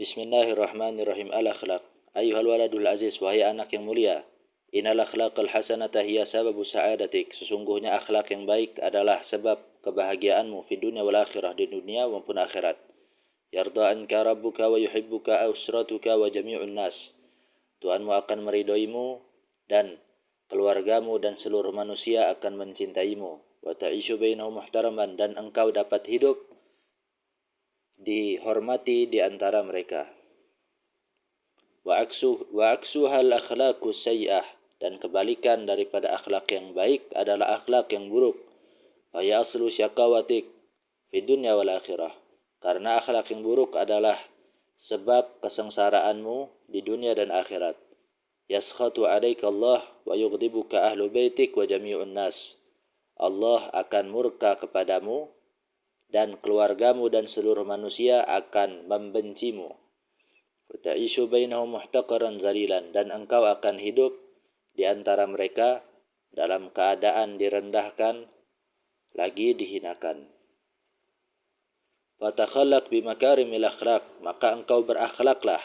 Bismillahirrahmanirrahim. Al-akhlaq. Ayuhal waladul aziz, wahai anak yang mulia. Innal akhlaqal hasanata hiya sababu sa'adatik. Sesungguhnya akhlak yang baik adalah sebab kebahagiaanmu di dunia wal akhirah, di dunia maupun akhirat. Yarda anka rabbuka wa yuhibbuka usratuka wa jami'un nas. Tuhanmu akan meridhoimu dan keluargamu dan seluruh manusia akan mencintaimu. Wa ta'ishu bainahum muhtaraman, dan engkau dapat hidup dihormati di antara mereka. Wa aksuhal akhlaqu sayyi'ah, dan kebalikan daripada akhlak yang baik adalah akhlak yang buruk. Wa ya aslu syaqawatik fi dunya wal akhirah, karena akhlak yang buruk adalah sebab kesengsaraanmu di dunia dan akhirat. Yaskhatu 'alaika Allah wa yughdibuka ahlu baitik wa jami'un nas. Allah akan murka kepadamu dan keluargamu dan seluruh manusia akan membencimu. Ta'ishu bainahum muhtaqaran zalilan, dan engkau akan hidup di antara mereka dalam keadaan direndahkan lagi dihinakan. Fatakhallaq bimakarimil akhlaq, maka engkau berakhlaklah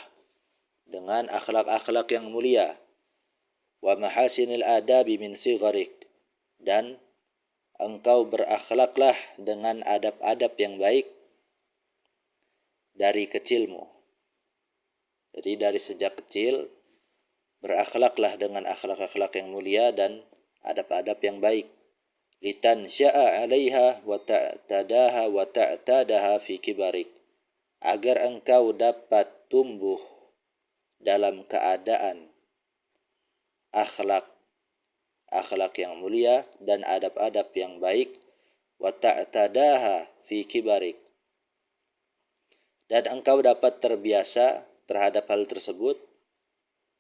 dengan akhlak-akhlak yang mulia. Wa mahasinil adabi min sigharik, dan engkau berakhlaklah dengan adab-adab yang baik dari kecilmu. Jadi dari sejak kecil berakhlaklah dengan akhlak-akhlak yang mulia dan adab-adab yang baik. Litan sya'a 'alaiha wa ta'tadaha wa ta'tadaha fi kibarik, agar engkau dapat tumbuh dalam keadaan akhlak yang mulia dan adab-adab yang baik. Wa ta'tadaha fi kibarik, dan engkau dapat terbiasa terhadap hal tersebut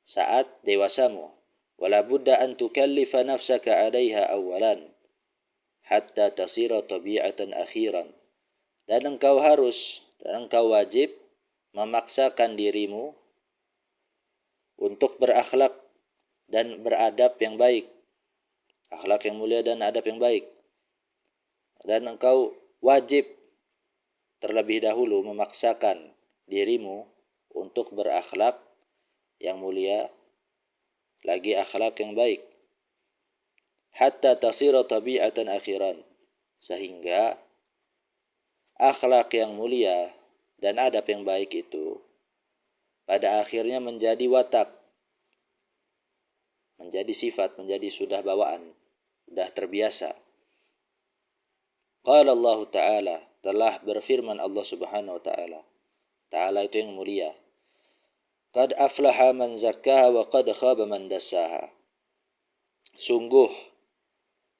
saat dewasamu. Wala budda an tukallifa nafsaka 'alaiha awalan hatta tasira tabi'atan akhiran, dan engkau wajib memaksakan dirimu untuk berakhlak dan beradab yang baik, akhlak yang mulia dan adab yang baik. Dan engkau wajib terlebih dahulu memaksakan dirimu untuk berakhlak yang mulia, lagi akhlak yang baik. Hatta tasira tabi'atan akhiran, sehingga akhlak yang mulia dan adab yang baik itu pada akhirnya menjadi watak, menjadi sifat, menjadi sudah bawaan, sudah terbiasa. Qala Allah Ta'ala, telah berfirman Allah Subhanahu wa Ta'ala. Ta'ala itu yang mulia. Qad aflaha man zakkaha wa qad khaba man dassaha. Sungguh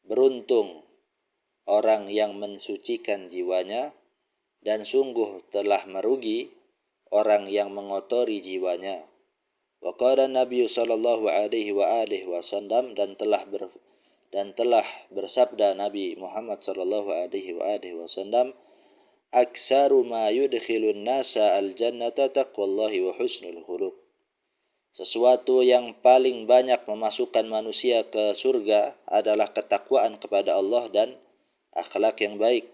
beruntung orang yang mensucikan jiwanya, dan sungguh telah merugi orang yang mengotori jiwanya. Wa qala Nabi sallallahu alaihi wasallam, dan telah bersabda Nabi Muhammad sallallahu alaihi wasallam, aksaru ma yudkhilun nasa al-jannata taqwallahi wa husnul khuluq. Sesuatu yang paling banyak memasukkan manusia ke surga adalah ketakwaan kepada Allah dan akhlak yang baik.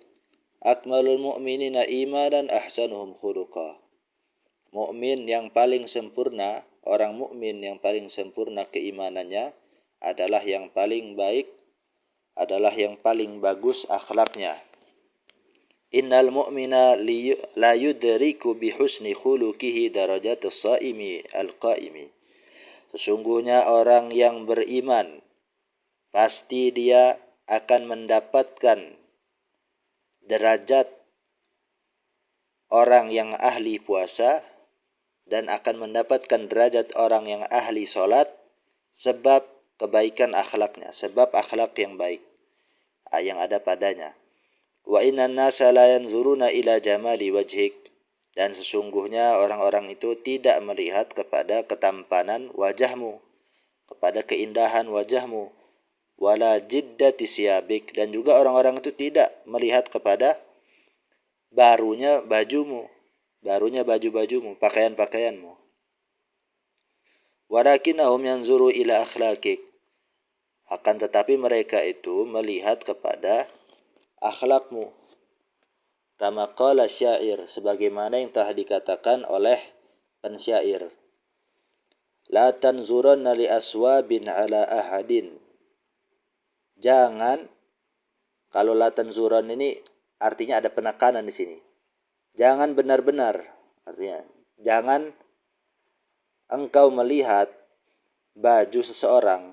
Akmalul mu'minina imanan ahsanuhum khuluqa. Mukmin yang paling sempurna, orang mukmin yang paling sempurna keimanannya adalah yang paling baik, adalah yang paling bagus akhlaknya. Innal mu'mina la yudriku bi husni khuluqihi darajatus shaimi al-qaimi. Sesungguhnya orang yang beriman pasti dia akan mendapatkan derajat orang yang ahli puasa dan akan mendapatkan derajat orang yang ahli salat sebab kebaikan akhlaknya, sebab akhlak yang baik yang ada padanya. Wa innan nasa la yanzuruna ila jamali wajhik, dan sesungguhnya orang-orang itu tidak melihat kepada ketampanan wajahmu, kepada keindahan wajahmu. Wala jiddati siyabik, dan juga orang-orang itu tidak melihat kepada barunya bajumu, pakaian-pakaianmu. Walakinnahum yanzuru ila akhlaqik, akan tetapi mereka itu melihat kepada akhlakmu. Kama qala syair, sebagaimana yang telah dikatakan oleh pensyair, la tanzuranna li aswabin ala ahadin. Jangan, kalau la tanzuran ini artinya ada penekanan di sini. Jangan benar-benar, artinya jangan engkau melihat baju seseorang,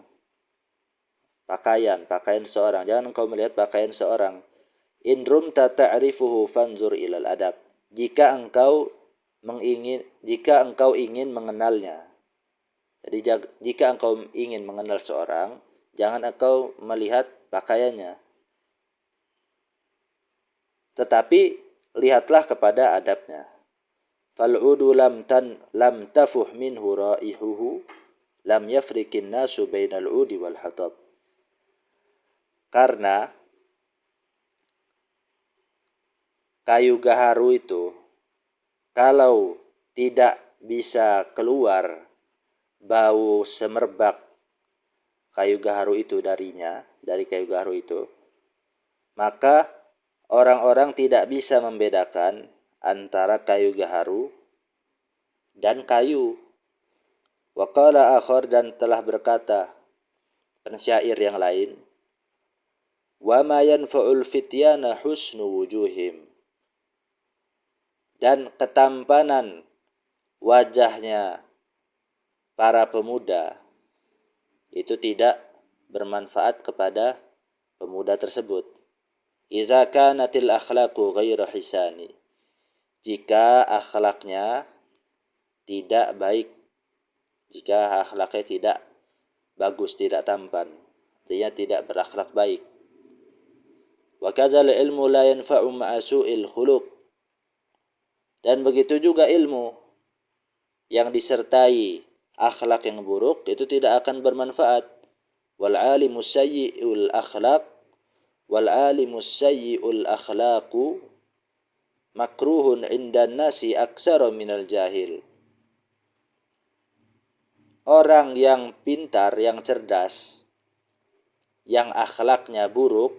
pakaian seseorang. Jangan engkau melihat pakaian seseorang. In rumta ta'rifuhu fanzur ilal adab. Jika engkau ingin mengenalnya. Jadi jika engkau ingin mengenal seorang, jangan engkau melihat pakaiannya. Tetapi lihatlah kepada adabnya. Fal'udu lam tafuh minhu ra'ihuhu lam yafrikin nasu bainal udi wal hatab. Karena kayu gaharu itu kalau tidak bisa keluar bau semerbak kayu gaharu itu dari kayu gaharu itu, maka orang-orang tidak bisa membedakan antara kayu gaharu dan kayu. Wa qala akhar, dan telah berkata pensyair yang lain, wa ma yanfa'ul fityana husnu wujuhim, dan ketampanan wajahnya para pemuda itu tidak bermanfaat kepada pemuda tersebut. Idza kanatil akhlaqu ghairu hisani, jika akhlaknya tidak baik, jika akhlaknya tidak bagus, tidak tampan, artinya tidak berakhlak baik. Wa kadzal ilmu la yanfa'u ma'a su'il khuluq, dan begitu juga ilmu yang disertai akhlak yang buruk itu tidak akan bermanfaat. Wal alimu sayyi'ul akhlaqu makruhun 'indan nasi aktsara minal jahil. Orang yang pintar, yang cerdas, yang akhlaknya buruk,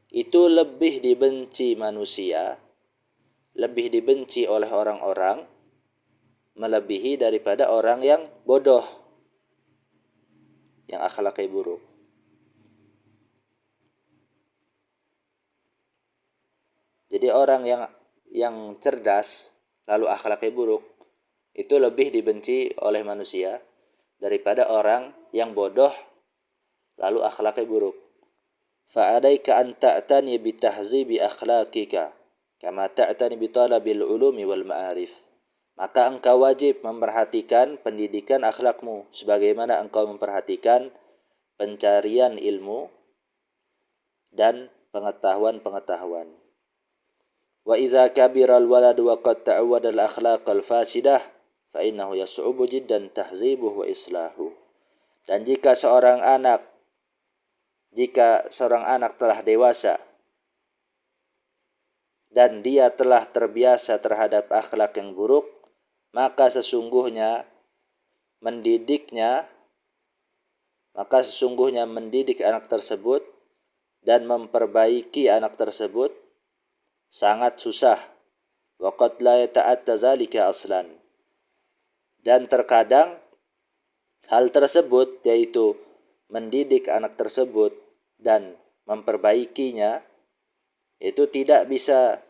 itu lebih dibenci manusia, lebih dibenci oleh orang-orang, melebihi daripada orang yang bodoh, yang akhlaknya buruk. Jadi orang yang cerdas lalu akhlaknya buruk itu lebih dibenci oleh manusia daripada orang yang bodoh lalu akhlaknya buruk. Fa'alaika an ta'tani bi tahzibi akhlaqika kama ta'tani bi talabil ulumi wal ma'arif. Maka engkau wajib memperhatikan pendidikan akhlakmu sebagaimana engkau memperhatikan pencarian ilmu dan pengetahuan-pengetahuan. Wa idza kabira al-waladu wa qad ta'awwada al-akhlaq al-fasidah fa innahu yas'ubu jiddan tahzibuhu wa islahu. Dan jika seorang anak telah dewasa dan dia telah terbiasa terhadap akhlak yang buruk, maka sesungguhnya mendidik anak tersebut dan memperbaiki anak tersebut sangat susah. Wa qad la yata'atta dzalika aslan. Dan terkadang hal tersebut, yaitu mendidik anak tersebut dan memperbaikinya, itu tidak bisa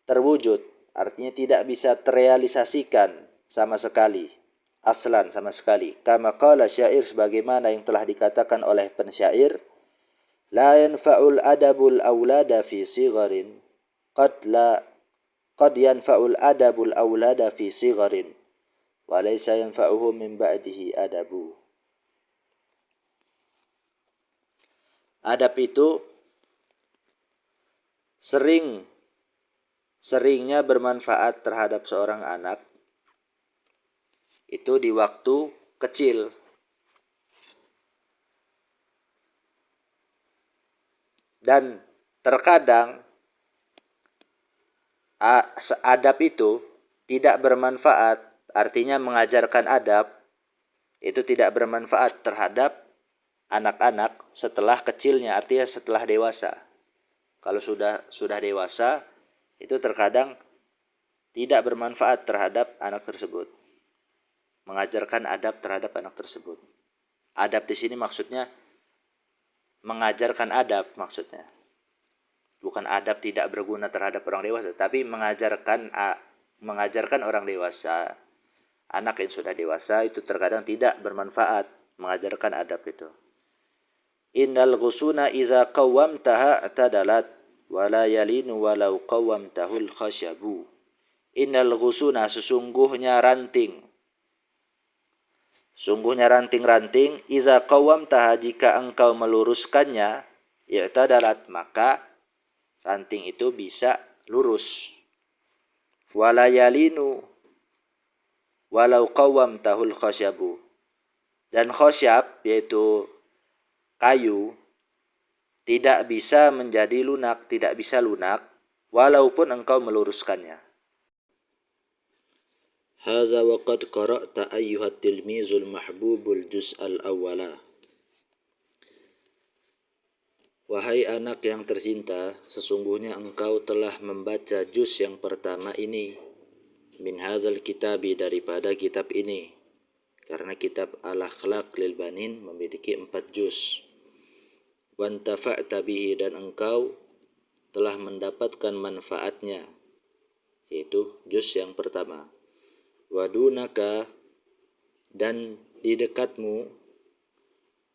terwujud, artinya tidak bisa terrealisasikan sama sekali, aslan sama sekali. Kama qala syair, sebagaimana yang telah dikatakan oleh pensyair, la yanfa'ul adabul aulada fi sigharin qad yanfa'ul adabul aulada fi sigharin wa laysa yanfa'uhum min ba'dihi adabu. Adab itu seringnya bermanfaat terhadap seorang anak itu di waktu kecil. Dan terkadang adab itu tidak bermanfaat, artinya mengajarkan adab itu tidak bermanfaat terhadap anak-anak setelah kecilnya, artinya setelah dewasa. Kalau sudah dewasa, itu terkadang tidak bermanfaat terhadap anak tersebut. mengajarkan adab terhadap anak tersebut. Adab di sini maksudnya mengajarkan adab maksudnya. Bukan adab tidak berguna terhadap orang dewasa, tapi mengajarkan orang dewasa. Anak yang sudah dewasa itu terkadang tidak bermanfaat mengajarkan adab itu. Innal ghusuna idza qawwamtaha i'tadalat wa la yalinu walau qawwamtahul khasyabu. Innal ghusuna sesungguhnya ranting. Sungguhnya ranting-ranting idza qawwamtaha jika engkau meluruskannya i'tadalat maka ranting itu bisa lurus. Wala yalinu walau qawwamtahul khasyabu. Dan khasyab yaitu kayu tidak bisa menjadi lunak, tidak bisa lunak walaupun engkau meluruskannya. Hadza wa qad qara'ta ayyuhat tilmizul mahbubul juz'al awwala. Wahai anak yang tercinta, sesungguhnya engkau telah membaca juz yang pertama ini. Min hadzal kitabi, daripada kitab ini. Karena kitab Al-Akhlaq lil Banin memiliki 4 juz. Wantafa'ta bihi, dan engkau telah mendapatkan manfaatnya. Yaitu juz yang pertama. Wadunaka, dan di dekatmu.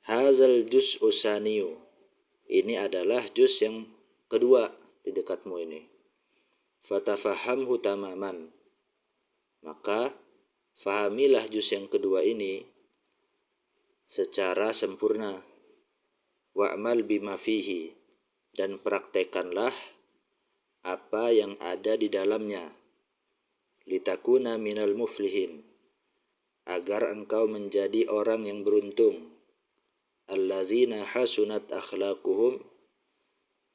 Hadzal juz usaniyu, ini adalah juz yang kedua di dekatmu ini. Fatafahamhu tamaman, maka fahamilah juz yang kedua ini secara sempurna. Wa'mal bima fihi, dan praktekanlah apa yang ada di dalamnya. Litakuna minal muflihin, agar engkau menjadi orang yang beruntung. Allazina hasunat akhlaquhum,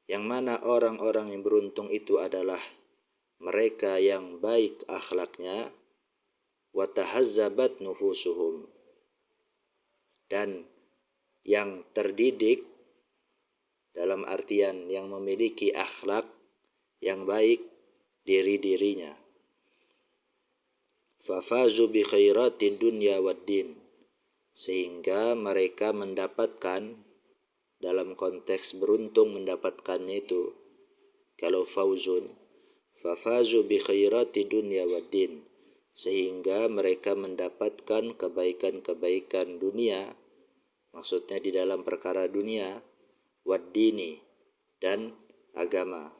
yang mana orang-orang yang beruntung itu adalah mereka yang baik akhlaknya. Wa tahazzabat nufusuhum, dan yang terdidik dalam artian yang memiliki akhlak yang baik diri-dirinya. Fafazu bi khairatid dunya wad din, sehingga mereka mendapatkan, dalam konteks beruntung mendapatkannya itu, kalau fauzun, fafazu bi khairati dunya waddin, sehingga mereka mendapatkan kebaikan-kebaikan dunia, maksudnya di dalam perkara dunia, waddini, dan agama.